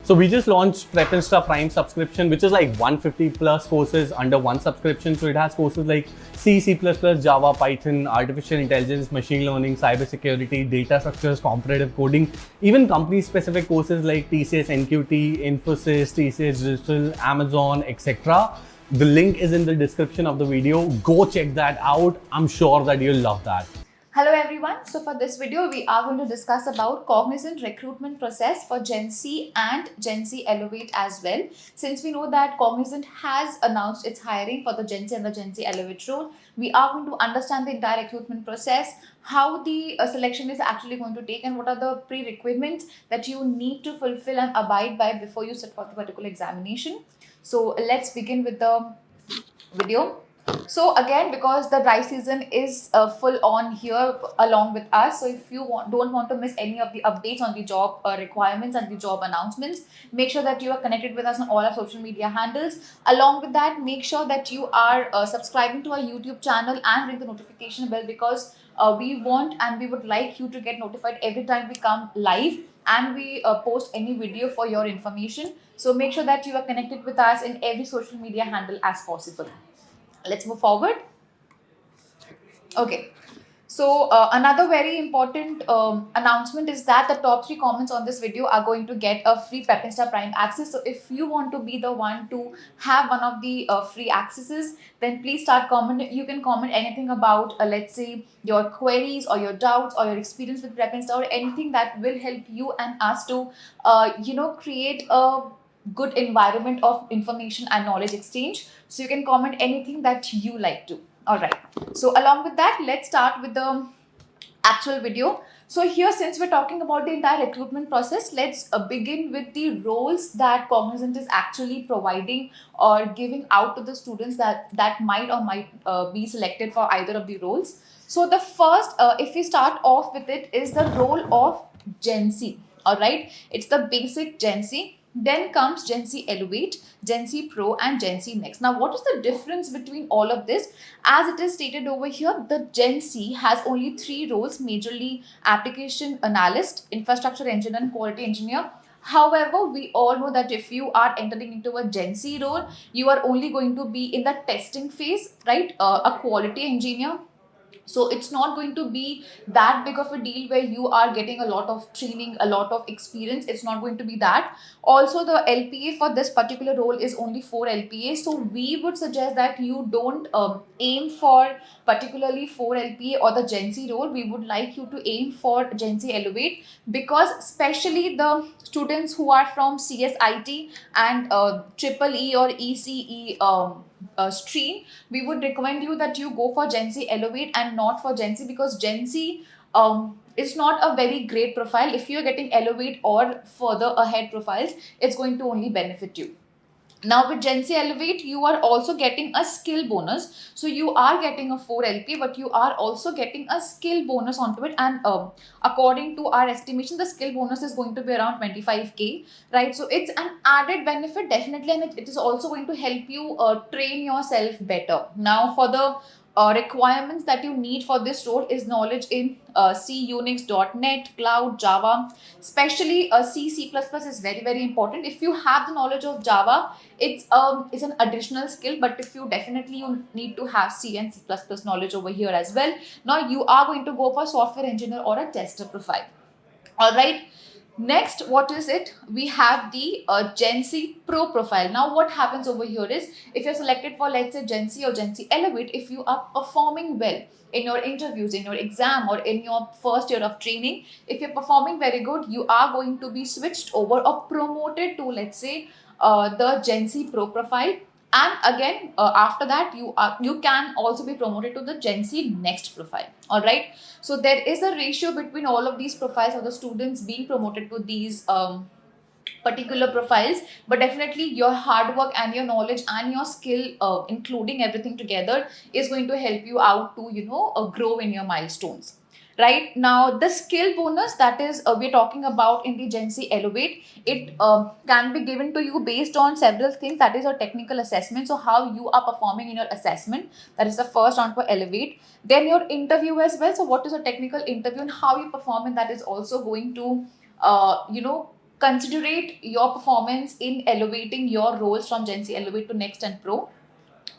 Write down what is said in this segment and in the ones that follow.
So we just launched PrepInsta Prime subscription, which is like 150 plus courses under one subscription. So it has courses like C, C++, Java, Python, artificial intelligence, machine learning, cybersecurity, data structures, competitive coding, even company specific courses like TCS, NQT, Infosys, TCS Digital, Amazon, etc. The link is in the description of the video. Go check that out. I'm sure that you'll love that. Hello everyone. So for this video, we are going to discuss about Cognizant recruitment process for Gen C and Gen Z Elevate as well. Since we know that Cognizant has announced its hiring for the Gen C and the Gen Z Elevate role, we are going to understand the entire recruitment process, how the selection is actually going to take, and what are the prerequisites that you need to fulfill and abide by before you sit for the particular examination. So let's begin with the video. So again, because the dry season is full on here along with us, so if you don't want to miss any of the updates on the job requirements and the job announcements, make sure that you are connected with us on all our social media handles. Along with that, make sure that you are subscribing to our YouTube channel and ring the notification bell, because we want and we would like you to get notified every time we come live and we post any video for your information. So make sure that you are connected with us in every social media handle as possible. Let's move forward. Okay. So another very important announcement is that the top 3 comments on this video are going to get a free PrepInsta Prime access. So if you want to be the one to have one of the free accesses, then please start commenting. You can comment anything about, let's say, your queries or your doubts or your experience with PrepInsta or anything that will help you and us to, create a good environment of information and knowledge exchange. So you can comment anything that you like to. All right. So along with that, let's start with the actual video. So here, since we're talking about the entire recruitment process, let's begin with the roles that Cognizant is actually providing or giving out to the students that might or might be selected for either of the roles. So the first, if we start off with it, is the role of Gen C. All right. It's the basic Gen C. Then comes Gen Z Elevate, Gen Z Pro, and Gen Z Next. Now, what is the difference between all of this? As it is stated over here, the Gen C has only 3 roles, majorly application analyst, infrastructure engineer, and quality engineer. However, we all know that if you are entering into a Gen Z role, you are only going to be in the testing phase, right? A quality engineer. So it's not going to be that big of a deal where you are getting a lot of training, a lot of experience. It's not going to be that. Also, the LPA for this particular role is only 4 LPA. So we would suggest that you don't aim for particularly 4 LPA or the Gen Z role. We would like you to aim for Gen Z Elevate, because especially the students who are from CSIT and Triple E or ECE stream, we would recommend you that you go for Gen Z Elevate and not for Gen Z, because Gen Z is not a very great profile. If you're getting Elevate or further ahead profiles, it's going to only benefit you. Now with Gen Z Elevate, you are also getting a skill bonus. So you are getting a 4 LP, but you are also getting a skill bonus onto it. And according to our estimation, the skill bonus is going to be around 25K, right? So it's an added benefit, definitely. And it is also going to help you train yourself better. Now for the requirements that you need for this role is knowledge in C, Unix, .NET, Cloud, Java. Especially C, C++ is very, very important. If you have the knowledge of Java, it's an additional skill, but if you need to have C and C++ knowledge over here as well. Now you are going to go for software engineer or a tester profile. All right. Next, what is it? We have the Gen Z Pro profile. Now, what happens over here is, if you're selected for, let's say, Gen Z or Gen Z Elevate, if you are performing well in your interviews, in your exam, or in your first year of training, if you're performing very good, you are going to be switched over or promoted to, let's say, the Gen Z Pro profile. And again, after that, you can also be promoted to the Gen Z Next profile. All right. So there is a ratio between all of these profiles of the students being promoted to these particular profiles, but definitely your hard work and your knowledge and your skill, including everything together, is going to help you out to grow in your milestones. Right now, the skill bonus that is we're talking about in the Gen Z Elevate, it can be given to you based on several things. That is your technical assessment. So how you are performing in your assessment, that is the first round for Elevate. Then your interview as well. So what is a technical interview and how you perform in that is also going to considerate your performance in elevating your roles from Gen Z Elevate to Next and Pro.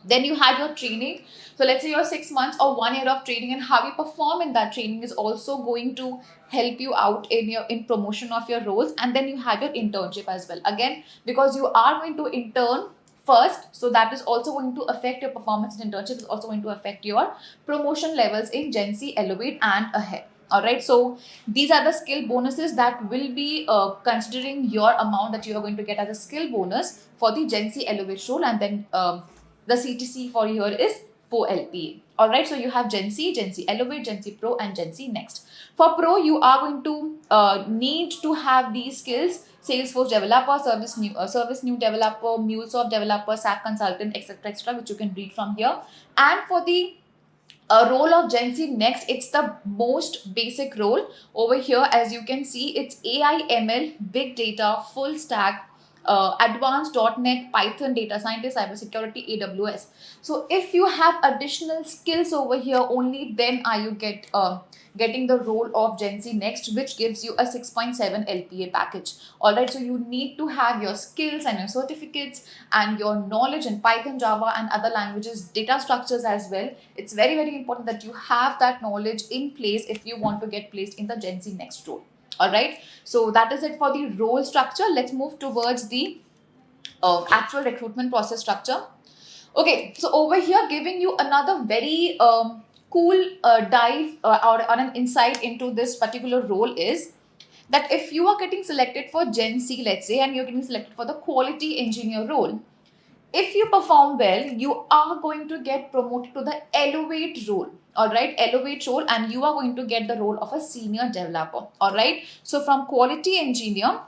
Then you had your training. So let's say your 6 months or 1 year of training, and how you perform in that training is also going to help you out in promotion of your roles. And then you have your internship as well, again because you are going to intern first, so that is also going to affect your performance in internship, is also going to affect your promotion levels in Gen Z Elevate and ahead. All right, so these are the skill bonuses that will be considering your amount that you are going to get as a skill bonus for the Gen Z Elevate role. And then the CTC for here is 4 LPA. All right, so you have Gen Z Elevate, Gen Z Pro, and Gen Z Next. For Pro, you are going to need to have these skills: Salesforce developer, service new developer, MuleSoft developer, SAP consultant, etc., etc., which you can read from here. And for the role of Gen Z Next, it's the most basic role over here. As you can see, it's AI, ML, big data, full stack, advanced .NET, Python, data scientist, cybersecurity, AWS. So if you have additional skills over here, only then are you getting the role of Gen Z Next, which gives you a 6.7 LPA package. All right, so you need to have your skills and your certificates and your knowledge in Python, Java, and other languages, data structures as well. It's very, very important that you have that knowledge in place if you want to get placed in the Gen Z Next role. All right, so that is it for the role structure. Let's move towards the actual recruitment process structure. Okay, so over here, giving you another very cool dive or an insight into this particular role is that if you are getting selected for Gen Z, let's say, and you're getting selected for the quality engineer role, if you perform well, you are going to get promoted to the Elevate role. All right, Elevate role, and you are going to get the role of a senior developer. All right, so from quality engineer,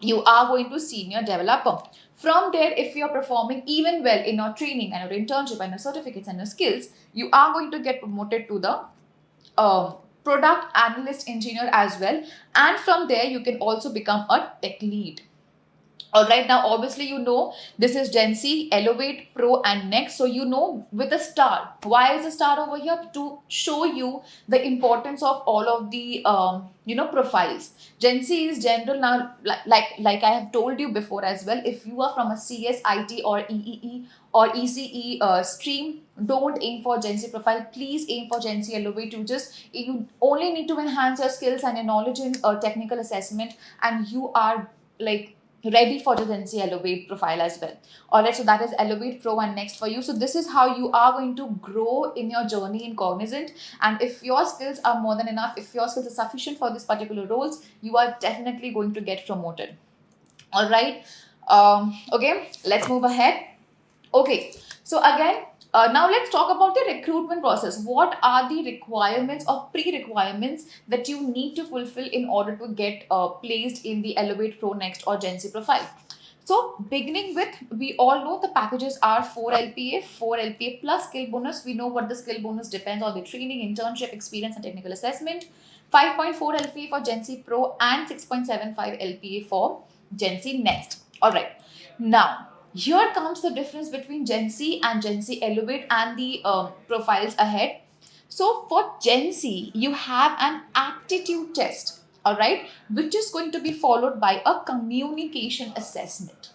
you are going to senior developer. From there, if you are performing even well in your training and your internship and your certificates and your skills, you are going to get promoted to the product analyst engineer as well. And from there, you can also become a tech lead. All right, now obviously you know this is Gen Z, Elevate, Pro, and Next. So you know with a star. Why is a star over here? To show you the importance of all of the profiles. Gen Z is general now, like I have told you before as well. If you are from a CS, IT, or EEE or ECE stream, don't aim for Gen Z profile. Please aim for Gen Z Elevate. You only need to enhance your skills and your knowledge in technical assessment, and you are like ready for the Gen Z Elevate profile as well. All right, so that is Elevate, Pro, and Next for you. So this is how you are going to grow in your journey in Cognizant. And if your skills are more than enough, if your skills are sufficient for this particular roles, you are definitely going to get promoted. All right. Okay, let's move ahead. Okay, so again, now let's talk about the recruitment process. What are the requirements or pre-requirements that you need to fulfill in order to get placed in the Elevate, Pro, Next, or Gen Z profile? So beginning with, we all know the packages are 4 LPA, 4 LPA plus skill bonus. We know what the skill bonus depends on: the training, internship, experience, and technical assessment. 5.4 LPA for Gen Z Pro and 6.75 LPA for Gen Z Next. All right. Now, here comes the difference between Gen Z and Gen Z Elevate and the profiles ahead. So for Gen Z, you have an aptitude test, all right, which is going to be followed by a communication assessment.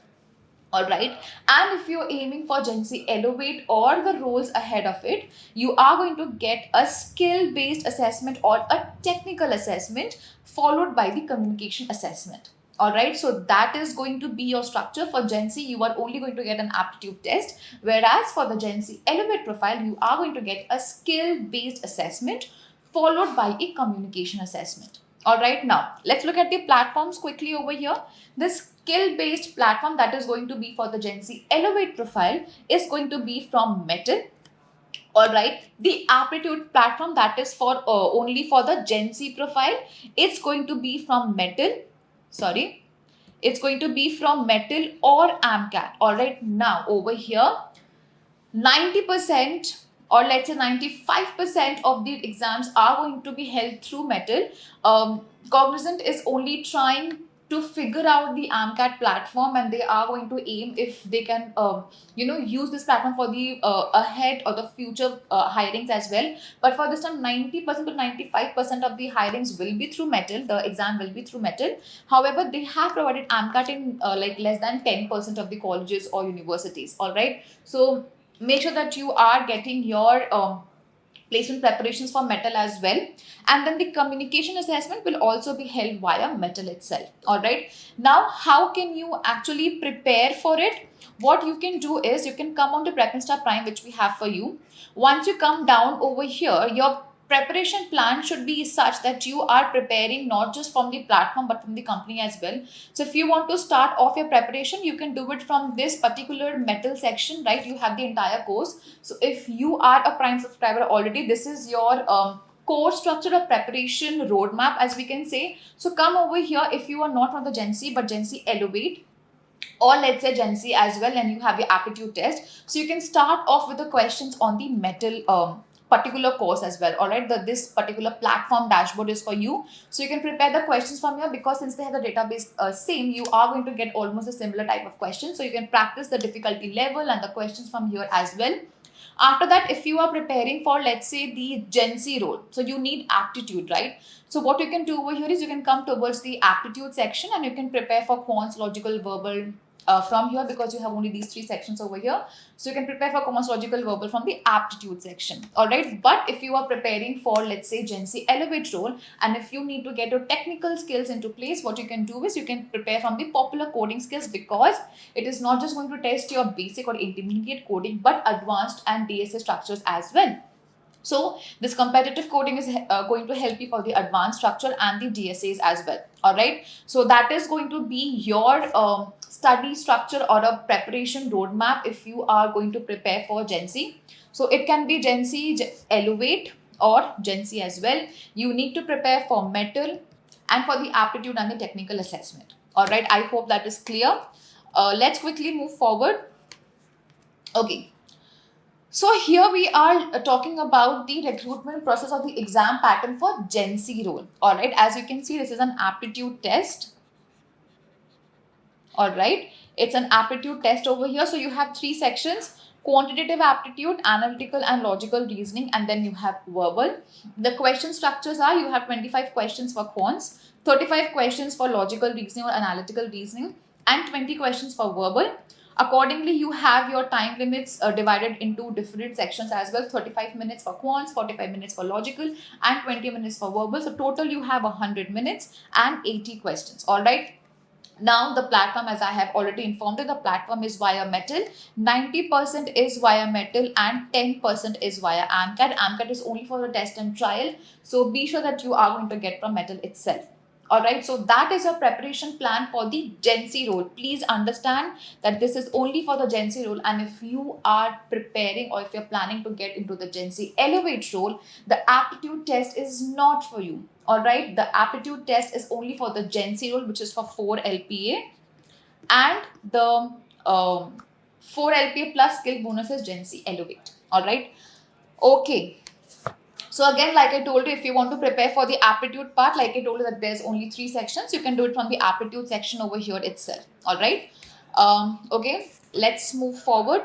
All right, and if you're aiming for Gen Z Elevate or the roles ahead of it, you are going to get a skill based assessment or a technical assessment followed by the communication assessment. All right, so that is going to be your structure. For Gen Z, you are only going to get an aptitude test, whereas for the Gen Z Elevate profile, you are going to get a skill based assessment followed by a communication assessment. All right, now let's look at the platforms quickly over here. This skill based platform that is going to be for the Gen Z Elevate profile is going to be from Metal. All right, the aptitude platform that is for only for the Gen Z profile, it's going to be from Metal. Sorry, it's going to be from Metal or AMCAT. All right, now over here, 90% or let's say 95% of the exams are going to be held through Metal. Cognizant is only trying to figure out the AMCAT platform, and they are going to aim if they can use this platform for the ahead or the future hirings as well. But for this time, 90% to 95% of the hirings will be through metal. The exam will be through metal. However, they have provided AMCAT in like less than 10% of the colleges or universities. All right, so make sure that you are getting your placement preparations for metal as well. And then the communication assessment will also be held via metal itself. All right, now how can you actually prepare for it? What you can do is you can come on to PrepInsta Prime, which we have for you. Once you come down over here, your preparation plan should be such that you are preparing not just from the platform but from the company as well. So if you want to start off your preparation, you can do it from this particular metal section, right? You have the entire course. So if you are a Prime subscriber already, this is your course structure of preparation roadmap, as we can say. So come over here if you are not from the GenC but GenC Elevate, or let's say GenC as well, and you have your aptitude test. So you can start off with the questions on the metal particular course as well. All right, this particular platform dashboard is for you. So you can prepare the questions from here, because since they have the database same, you are going to get almost a similar type of questions. So you can practice the difficulty level and the questions from here as well. After that, if you are preparing for, let's say, the GenC role, so you need aptitude, right? So what you can do over here is you can come towards the aptitude section and you can prepare for quants, logical, verbal from here, because you have only these three sections over here. So you can prepare for quants, logical, verbal from the aptitude section. All right. But if you are preparing for, let's say, GenC Elevate role, and if you need to get your technical skills into place, what you can do is you can prepare from the popular coding skills, because it is not just going to test your basic or intermediate coding, but advanced and DSA structures as well. So this competitive coding is going to help you for the advanced structure and the DSAs as well. All right. So that is going to be your study structure or a preparation roadmap if you are going to prepare for GenC. So it can be GenC, Elevate, or GenC as well. You need to prepare for metal and for the aptitude and the technical assessment. All right. I hope that is clear. Let's quickly move forward. Okay. So here we are talking about the recruitment process of the exam pattern for GenC role. All right, as you can see, this is an aptitude test. All right, it's an aptitude test over here. So you have three sections: quantitative aptitude, analytical and logical reasoning, and then you have verbal. The question structures are: you have 25 questions for quants, 35 questions for logical reasoning or analytical reasoning, and 20 questions for verbal. Accordingly, you have your time limits divided into different sections as well: 35 minutes for quants, 45 minutes for logical, and 20 minutes for verbal. So total you have 100 minutes and 80 questions. All right. Now the platform, as I have already informed you, the platform is via metal. 90% is via metal and 10% is via AMCAT. AMCAT is only for the test and trial. So be sure that you are going to get from metal itself. All right, so that is your preparation plan for the GenC role. Please understand that this is only for the GenC role, and if you are preparing or if you're planning to get into the GenC Elevate role, the aptitude test is not for you. All right, the aptitude test is only for the GenC role, which is for 4 LPA, and the 4 LPA plus skill bonus is GenC Elevate. All right, okay. So again, like I told you, if you want to prepare for the aptitude part, like I told you that there's only three sections, you can do it from the aptitude section over here itself. All right. Okay, let's move forward.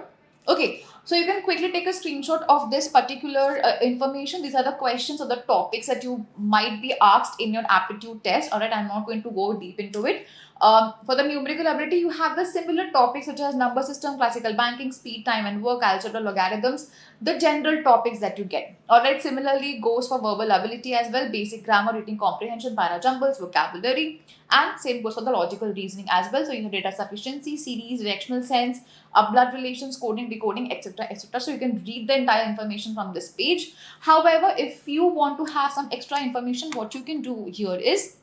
Okay, so you can quickly take a screenshot of this particular information. These are the questions or the topics that you might be asked in your aptitude test. All right, I'm not going to go deep into it. For the numerical ability, you have the similar topics such as number system, classical banking, speed, time and work, algebra, logarithms, the general topics that you get. Alright, similarly goes for verbal ability as well: basic grammar, reading comprehension, para jumbles, vocabulary, and same goes for the logical reasoning as well. So you have data sufficiency, series, directional sense, blood relations, coding, decoding, etc., etc. So you can read the entire information from this page. However, if you want to have some extra information, what you can do here is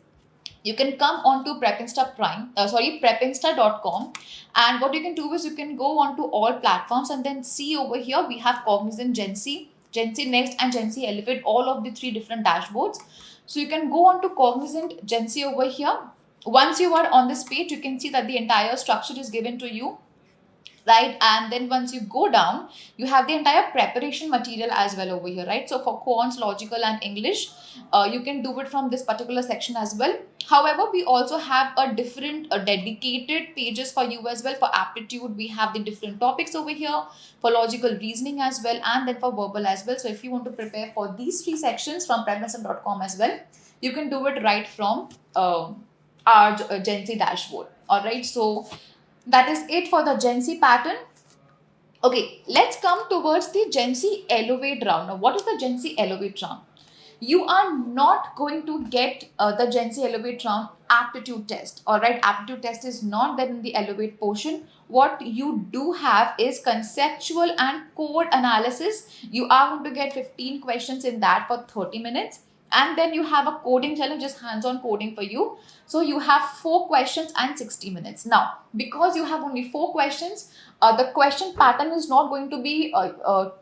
you can come on to PrepInsta.com, and what you can do is you can go on to all platforms and then see over here we have Cognizant GenC, GenC Next, and GenC Elevate, all of the three different dashboards. So you can go on to Cognizant GenC over here. Once you are on this page, you can see that the entire structure is given to you. right? And then once you go down, you have the entire preparation material as well over here, right? So for quants, logical and English, you can do it from this particular section as well. However, we also have a different dedicated pages for you as well. For aptitude, we have the different topics over here, for logical reasoning as well, and then for verbal as well. So if you want to prepare for these three sections from PrepInsta.com as well, you can do it right from our GenC dashboard. All right, so that is it for the GenC pattern. Okay, let's come towards the GenC Elevate round. Now, what is the GenC Elevate round? You are not going to get the GenC Elevate round aptitude test. All right, aptitude test is not there in the Elevate portion. What you do have is conceptual and code analysis. You are going to get 15 questions in that for 30 minutes. And then you have a coding challenge, just hands-on coding for you. So you have 4 questions and 60 minutes. Now, because you have only 4 questions, the question pattern is not going to be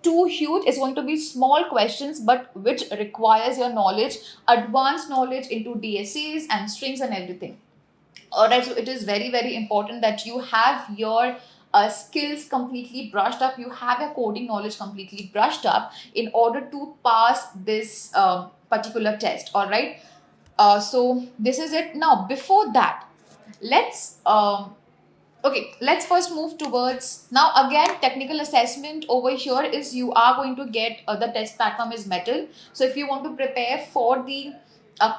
too huge. It's going to be small questions, but which requires your knowledge, advanced knowledge into DSAs and strings and everything. All right, so it is very, very important that you have your skills completely brushed up. You have your coding knowledge completely brushed up in order to pass this particular test. All right. So this is it. Now, before that, let's okay, let's first move towards, now again, technical assessment over here is you are going to get the test platform is Metal. So if you want to prepare for the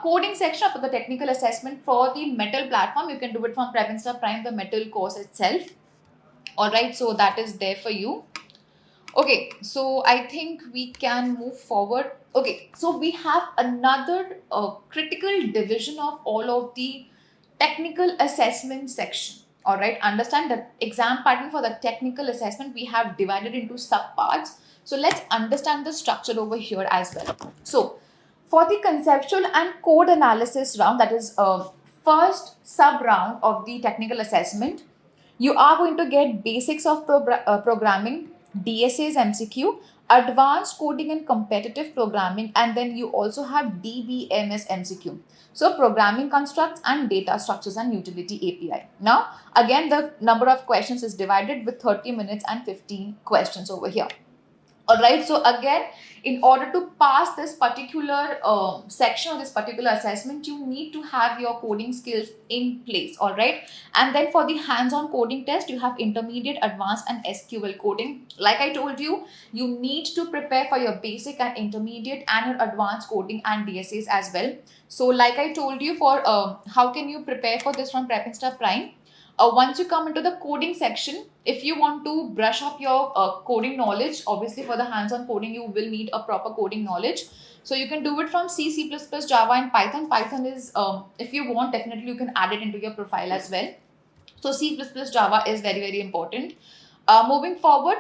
coding section for the technical assessment for the Metal platform, you can do it from PrepInsta Prime, the Metal course itself. All right, so that is there for you. Okay, so I think we can move forward. Okay, so we have another critical division of all of the technical assessment section. All right, understand the exam pattern for the technical assessment we have divided into subparts. So let's understand the structure over here as well. So for the conceptual and code analysis round, that is first sub round of the technical assessment, you are going to get basics of programming, DSA's MCQ, advanced coding and competitive programming, and then you also have DBMS MCQ. So programming constructs and data structures and utility API. Now, again, the number of questions is divided with 30 minutes and 15 questions over here. All right, so again, in order to pass this particular section or this particular assessment, you need to have your coding skills in place. All right, and then for the hands-on coding test, you have intermediate, advanced and SQL coding. Like I told you, you need to prepare for your basic and intermediate and your advanced coding and DSAs as well. So like I told you, for how can you prepare for this from PrepInsta Prime? Once you come into the coding section, if you want to brush up your coding knowledge, obviously for the hands-on coding, you will need a proper coding knowledge. So you can do it from C, C++, Java and Python. Python is, if you want, definitely you can add it into your profile as well. So C++, Java is very, very important. Moving forward,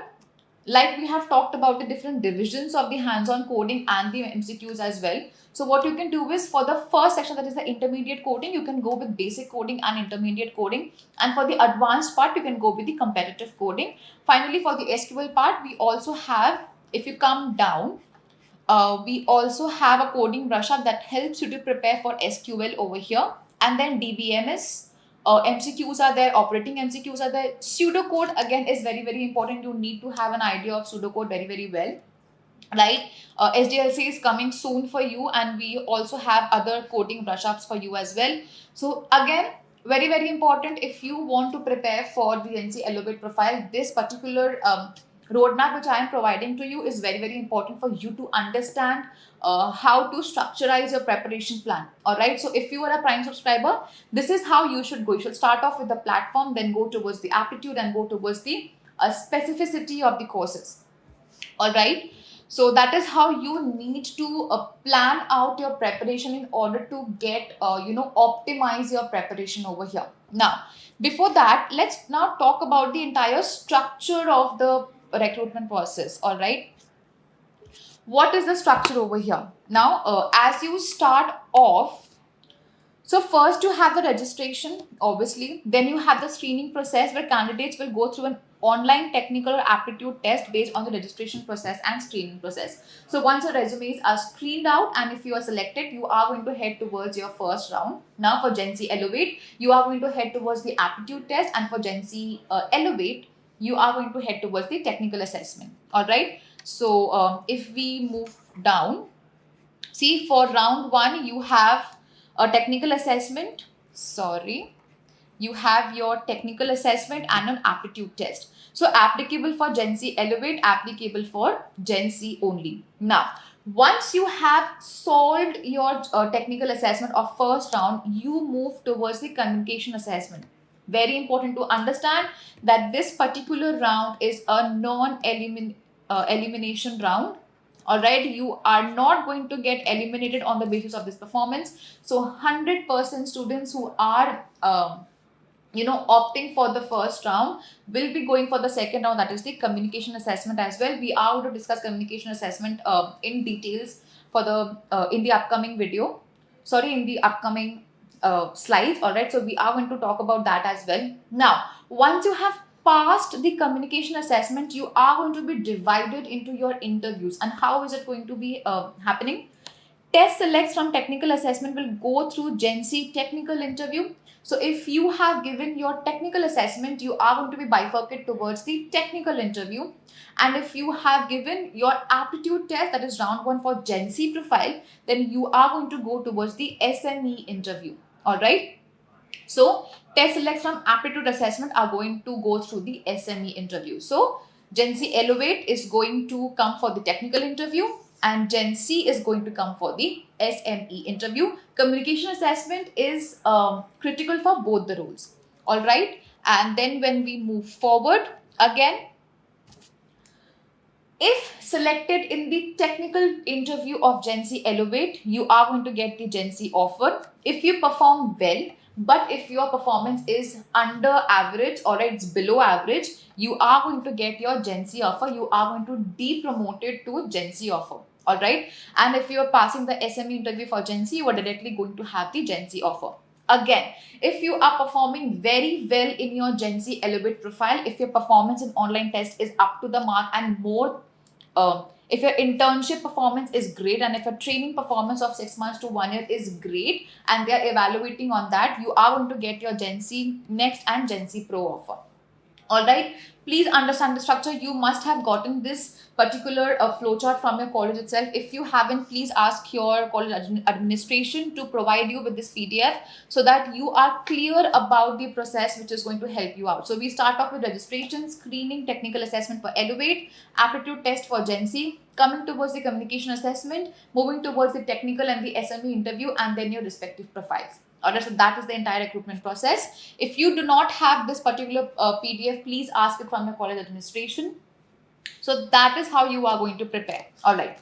like we have talked about the different divisions of the hands-on coding and the MCQs as well. So what you can do is, for the first section, that is the intermediate coding, you can go with basic coding and intermediate coding. And for the advanced part, you can go with the competitive coding. Finally, for the SQL part, we also have, if you come down, we also have a coding brush up that helps you to prepare for SQL over here. And then DBMS, MCQs are there, operating MCQs are there. Pseudocode again is very, very important. You need to have an idea of pseudocode very, very well. Right, SDLC is coming soon for you, and we also have other coding brush ups for you as well. So again, very, very important, if you want to prepare for the GenC Elevate profile, this particular roadmap which I am providing to you is very, very important for you to understand how to structureize your preparation plan. All right, so if you are a Prime subscriber, this is how you should go. You should start off with the platform, then go towards the aptitude and go towards the specificity of the courses. All right, so that is how you need to plan out your preparation in order to get optimize your preparation over here. Now, before that, let's now talk about the entire structure of the recruitment process. All right, what is the structure over here? Now, as you start off, so first you have the registration, obviously. Then you have the screening process where candidates will go through an online technical or aptitude test based on the registration process and screening process. So once your resumes are screened out and if you are selected, you are going to head towards your first round. Now for GenC Elevate, you are going to head towards the aptitude test, and for GenC Elevate, you are going to head towards the technical assessment. All right. So if we move down, see, for round 1, you have a technical assessment. Sorry, you have your technical assessment and an aptitude test. So applicable for Gen Z Elevate, applicable for Gen Z only. Now, once you have solved your technical assessment of first round, you move towards the communication assessment. Very important to understand that this particular round is a non-elimination round. All right, you are not going to get eliminated on the basis of this performance. So 100% students who are opting for the first round will be going for the second round, that is the communication assessment as well. We are going to discuss communication assessment in details for the in the upcoming video, sorry, in the upcoming slides. All right, so we are going to talk about that as well. Now, once you have passed the communication assessment, you are going to be divided into your interviews. And how is it going to be happening? Test selects from technical assessment will go through Gen Z technical interview. So if you have given your technical assessment, you are going to be bifurcated towards the technical interview. And if you have given your aptitude test, that is round 1 for Gen Z profile, then you are going to go towards the SME interview. All right. So test selects from aptitude assessment are going to go through the SME interview. So Gen Z Elevate is going to come for the technical interview, and Gen C is going to come for the SME interview. Communication assessment is critical for both the roles. All right. And then when we move forward, again, if selected in the technical interview of Gen Z Elevate, you are going to get the Gen Z offer. If you perform well, but if your performance is under average or it's below average, you are going to get your Gen Z offer. You are going to be promoted to Gen Z offer. All right. And if you are passing the SME interview for Gen Z, you are directly going to have the Gen Z offer. Again, if you are performing very well in your Gen Z Elevate profile, if your performance in online test is up to the mark and more, if your internship performance is great, and if your training performance of 6 months to 1 year is great, and they are evaluating on that, you are going to get your Gen Z Next and Gen Z Pro offer. All right. Please understand the structure. You must have gotten this particular flowchart from your college itself. If you haven't, please ask your college administration to provide you with this PDF so that you are clear about the process which is going to help you out. So we start off with registration, screening, technical assessment for Elevate, aptitude test for Gen Z, coming towards the communication assessment, moving towards the technical and the SME interview, and then your respective profiles. Alright, so that is the entire recruitment process. If you do not have this particular PDF, please ask it from your college administration. So that is how you are going to prepare. Alright.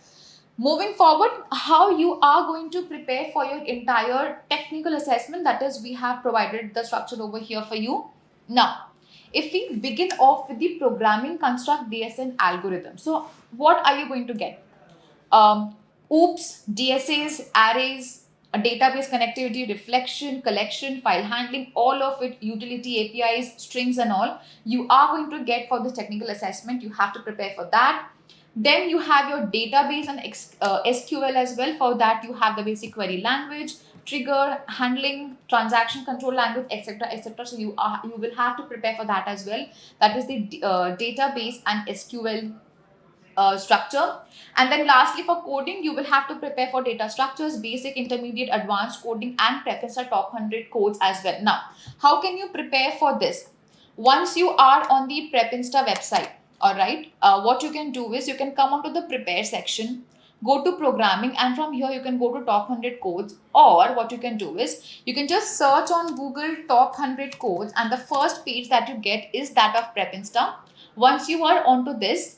Moving forward, how you are going to prepare for your entire technical assessment, that is, we have provided the structure over here for you. Now, if we begin off with the programming construct DSN algorithm, so what are you going to get? OOPs, DSAs, arrays, a database connectivity, reflection, collection, file handling, all of it, utility APIs, strings and all, you are going to get for this technical assessment. You have to prepare for that. Then you have your database and SQL as well. For that, you have the basic query language, trigger, handling, transaction control language, etc., etc. So you will have to prepare for that as well. That is the database and SQL structure. And then lastly, for coding, you will have to prepare for data structures, basic, intermediate, advanced coding, and PrepInsta top 100 codes as well. Now, how can you prepare for this? Once you are on the PrepInsta website, all right, what you can do is you can come onto the prepare section, go to programming, and from here you can go to top 100 codes, or what you can do is you can just search on Google top 100 codes, and the first page that you get is that of PrepInsta. Once you are onto this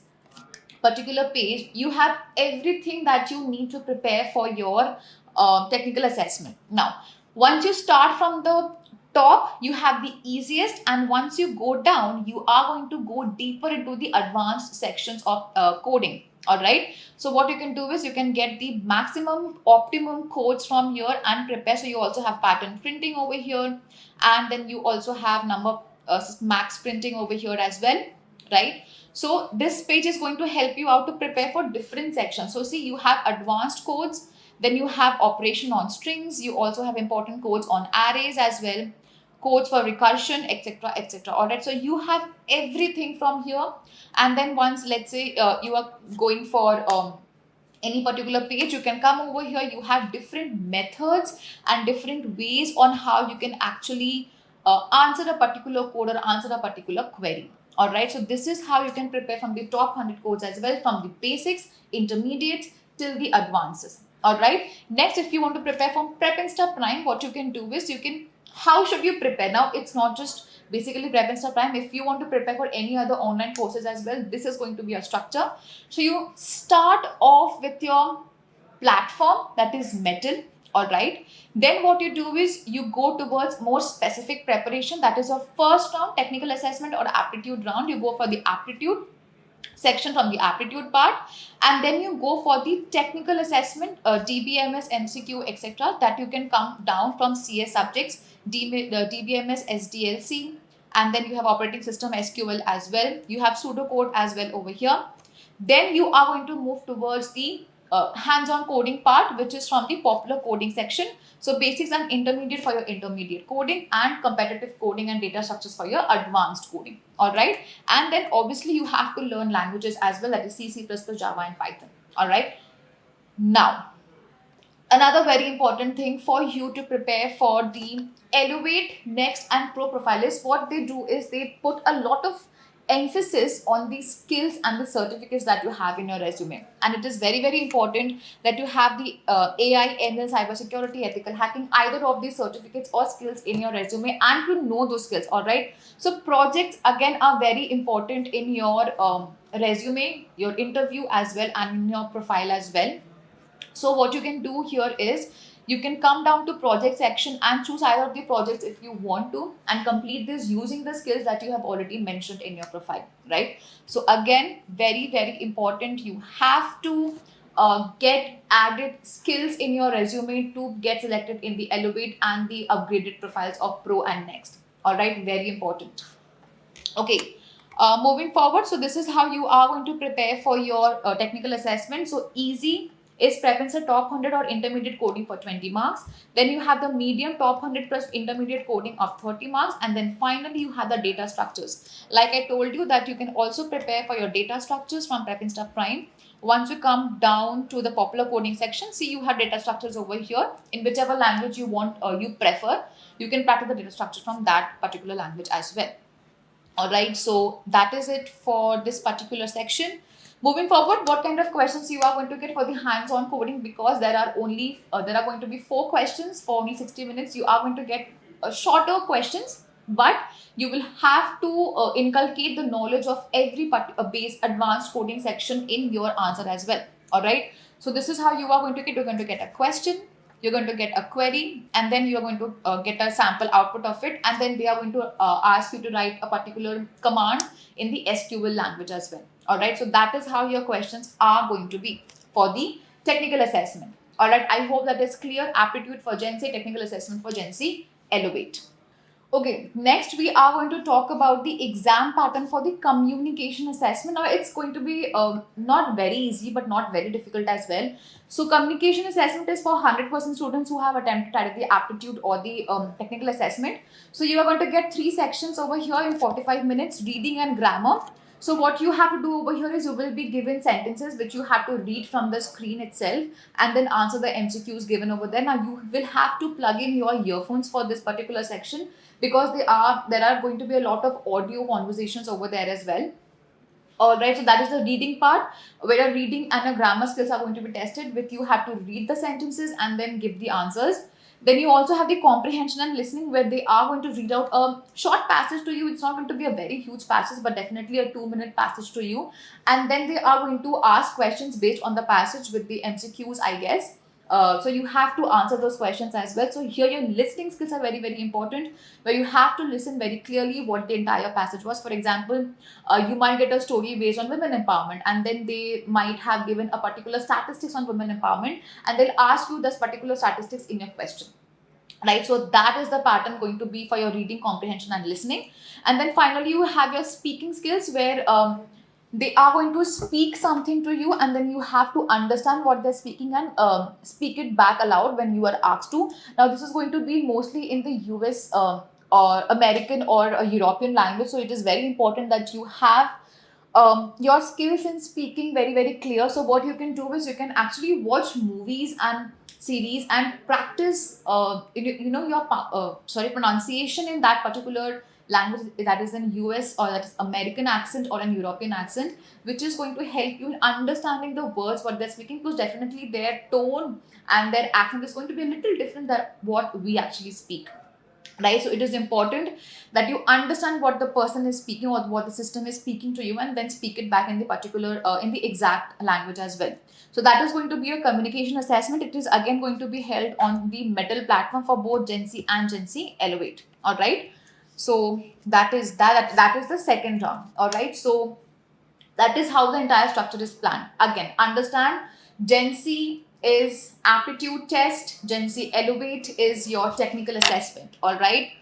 particular page, you have everything that you need to prepare for your technical assessment. Now, once you start from the top, you have the easiest, and once you go down, you are going to go deeper into the advanced sections of coding. All right. So what you can do is you can get the maximum optimum codes from here and prepare. So you also have pattern printing over here, and then you also have number max printing over here as well, right? So this page is going to help you out to prepare for different sections. So see, you have advanced codes, then you have operation on strings, you also have important codes on arrays as well, codes for recursion, etc., etc. All right, so you have everything from here. And then once, let's say you are going for any particular page, you can come over here. You have different methods and different ways on how you can actually answer a particular code or answer a particular query. All right, so this is how you can prepare from the top 100 codes as well, from the basics, intermediates till the advances. All right, next, if you want to prepare from PrepInsta Prime, what you can do is you can, how should you prepare? Now it's not just basically PrepInsta Prime. If you want to prepare for any other online courses as well, this is going to be a structure. So you start off with your platform, that is Metal. All right, then what you do is you go towards more specific preparation, that is your first round, technical assessment or aptitude round. You go for the aptitude section from the aptitude part, and then you go for the technical assessment, DBMS, MCQ, etc., that you can come down from CS subjects, DBMS, SDLC, and then you have operating system, SQL as well. You have pseudocode as well over here. Then you are going to move towards the hands-on coding part, which is from the popular coding section. So basics and intermediate for your intermediate coding, and competitive coding and data structures for your advanced coding. All right, and then obviously you have to learn languages as well, that is C, C++, Java, and Python. All right, now another very important thing for you to prepare for the Elevate, Next, and Pro profile is what they do is they put a lot of emphasis on the skills and the certificates that you have in your resume. And it is very, very important that you have the AI, ML, cybersecurity, ethical hacking, either of these certificates or skills in your resume, and to know those skills. All right. So projects again are very important in your resume, your interview as well, and in your profile as well. So what you can do here is you can come down to project section and choose either of the projects if you want to, and complete this using the skills that you have already mentioned in your profile, right? So again, very, very important. You have to get added skills in your resume to get selected in the Elevate and the upgraded profiles of Pro and Next. All right, very important. Okay. Moving forward, so this is how you are going to prepare for your technical assessment. So easy is PrepInsta top 100 or intermediate coding for 20 marks. Then you have the medium top 100 plus intermediate coding of 30 marks. And then finally you have the data structures. Like I told you that you can also prepare for your data structures from PrepInsta Prime. Once you come down to the popular coding section, see you have data structures over here in whichever language you want or you prefer. You can practice the data structures from that particular language as well. All right, so that is it for this particular section. Moving forward, what kind of questions you are going to get for the hands-on coding, because there are going to be 4 questions for only 60 minutes. You are going to get shorter questions, but you will have to inculcate the knowledge of every base advanced coding section in your answer as well. All right, so this is how you are going to get. You're going to get a question, you're going to get a query, and then you're going to get a sample output of it, and then they are going to ask you to write a particular command in the SQL language as well. All right, so that is how your questions are going to be for the technical assessment. All right, I hope that is clear. Aptitude for GenC, technical assessment for GenC, Elevate. Okay, next we are going to talk about the exam pattern for the communication assessment. Now it's going to be not very easy but not very difficult as well. So communication assessment is for 100% students who have attempted either the aptitude or the technical assessment. So you are going to get 3 sections over here in 45 minutes, reading and grammar. So what you have to do over here is you will be given sentences which you have to read from the screen itself and then answer the MCQs given over there. Now you will have to plug in your earphones for this particular section, because there are going to be a lot of audio conversations over there as well. All right, so that is the reading part, where your reading and your grammar skills are going to be tested with you have to read the sentences and then give the answers. Then you also have the comprehension and listening, where they are going to read out a short passage to you. It's not going to be a very huge passage, but definitely a 2-minute passage to you. And then they are going to ask questions based on the passage with the MCQs, I guess. So you have to answer those questions as well. So here your listening skills are very, very important, where you have to listen very clearly what the entire passage was. For example, you might get a story based on women empowerment, and then they might have given a particular statistics on women empowerment, and they'll ask you this particular statistics in your question. Right, so that is the pattern going to be for your reading, comprehension, and listening. And then finally, you have your speaking skills, where they are going to speak something to you, and then you have to understand what they're speaking and speak it back aloud when you are asked to. Now, this is going to be mostly in the US or American or a European language. So it is very important that you have your skills in speaking very clear. So what you can do is you can actually watch movies and series and practice your pronunciation in that particular language, that is in US or that is American accent or an European accent, which is going to help you in understanding the words what they're speaking, because definitely their tone and their accent is going to be a little different than what we actually speak, right? So it is important that you understand what the person is speaking or what the system is speaking to you, and then speak it back in the particular in the exact language as well. So that is going to be a communication assessment. It is again going to be held on the metal platform for both Gen C and Gen C Elevate. All right, so that is the second round. All right, so that is how the entire structure is planned. Again, understand, Gen C is aptitude test, Gen C Elevate is your technical assessment. All right.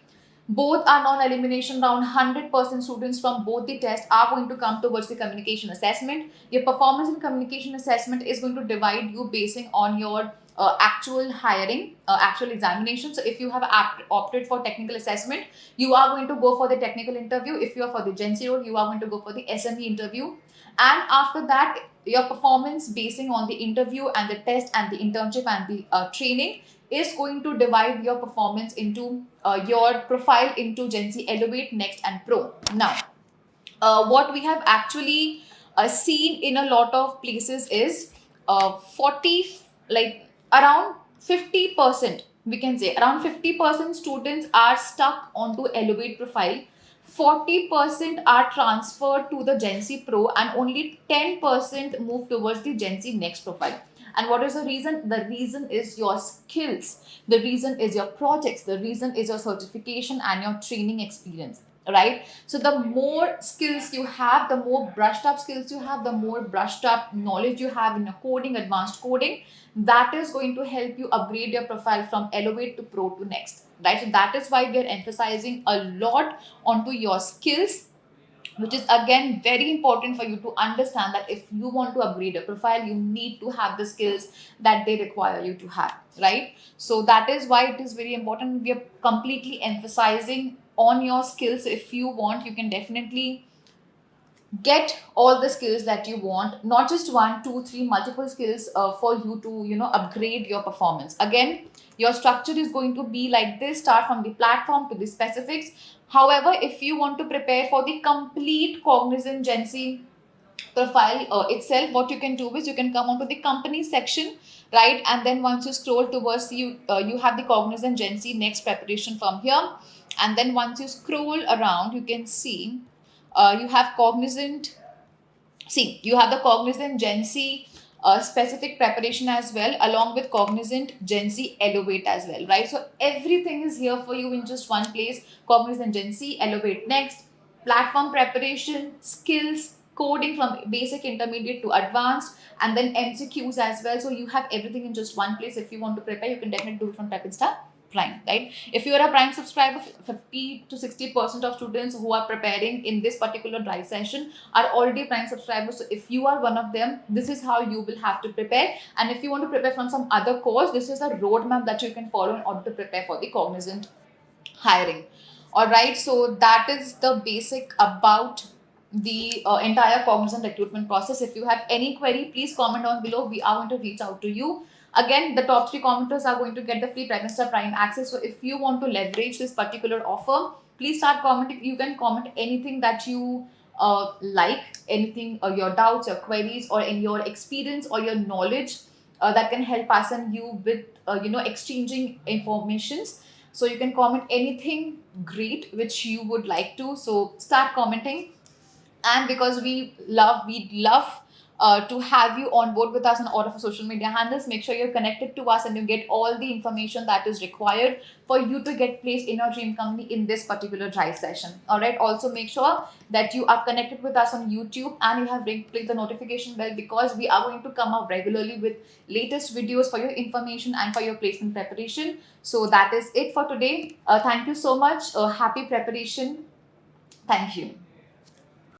Both are non-elimination round. 100% students from both the tests are going to come towards the communication assessment. Your performance in communication assessment is going to divide you basing on your actual hiring, actual examination. So if you have opted for technical assessment, you are going to go for the technical interview. If you are for the Gen Z role, you are going to go for the SME interview. And after that, your performance basing on the interview and the test and the internship and the training is going to divide your performance into your profile into Gen Z Elevate, Next, and Pro. Now, what we have actually seen in a lot of places is 40, like around 50%, we can say around 50% students are stuck onto Elevate profile. 40% are transferred to the Gen Z Pro, and only 10% move towards the Gen Z Next profile. And what is the reason? The reason is your skills. The reason is your projects. The reason is your certification and your training experience, right? So the more skills you have, the more brushed up skills you have, the more brushed up knowledge you have in your coding, advanced coding, that is going to help you upgrade your profile from Elevate to Pro to Next, right? So that is why we are emphasizing a lot onto your skills, which is again very important for you to understand that if you want to upgrade your profile, you need to have the skills that they require you to have, right? So that is why it is very important. We are completely emphasizing on your skills. If you want, you can definitely get all the skills that you want, not just one, two, three, multiple skills for you to upgrade your performance. Again, your structure is going to be like this: start from the platform to the specifics. However, if you want to prepare for the complete Cognizant GenC profile itself, what you can do is you can come onto the company section, right? And then once you scroll towards you have the Cognizant GenC Next preparation from here. And then once you scroll around, you can see you have Cognizant. See, you have the Cognizant GenC specific preparation as well, along with Cognizant GenC Elevate as well, right? So everything is here for you in just one place. Cognizant GenC Elevate Next, platform preparation, skills, coding from basic, intermediate to advanced, and then MCQs as well. So you have everything in just one place. If you want to prepare, you can definitely do it from PrepInsta Prime, right? If you are a Prime subscriber, 50 to 60% of students who are preparing in this particular drive session are already Prime subscribers. So if you are one of them, this is how you will have to prepare. And if you want to prepare from some other course, this is a roadmap that you can follow in order to prepare for the Cognizant hiring. All right, so that is the basic about the entire Cognizant recruitment process. If you have any query, please comment down below. We are going to reach out to you. Again, the top 3 commenters are going to get the free PrepInsta Prime access. So if you want to leverage this particular offer, please start commenting. You can comment anything that you like, anything, your doubts, your queries, or in your experience or your knowledge that can help us and you with exchanging informations. So you can comment anything great which you would like to. So start commenting. And because we'd love to have you on board with us on all of our social media handles, make sure you're connected to us and you get all the information that is required for you to get placed in your dream company in this particular drive session. All right, also make sure that you are connected with us on YouTube and you have clicked the notification bell, because we are going to come up regularly with latest videos for your information and for your placement preparation. So that is it for today. Thank you so much. Happy preparation. Thank you.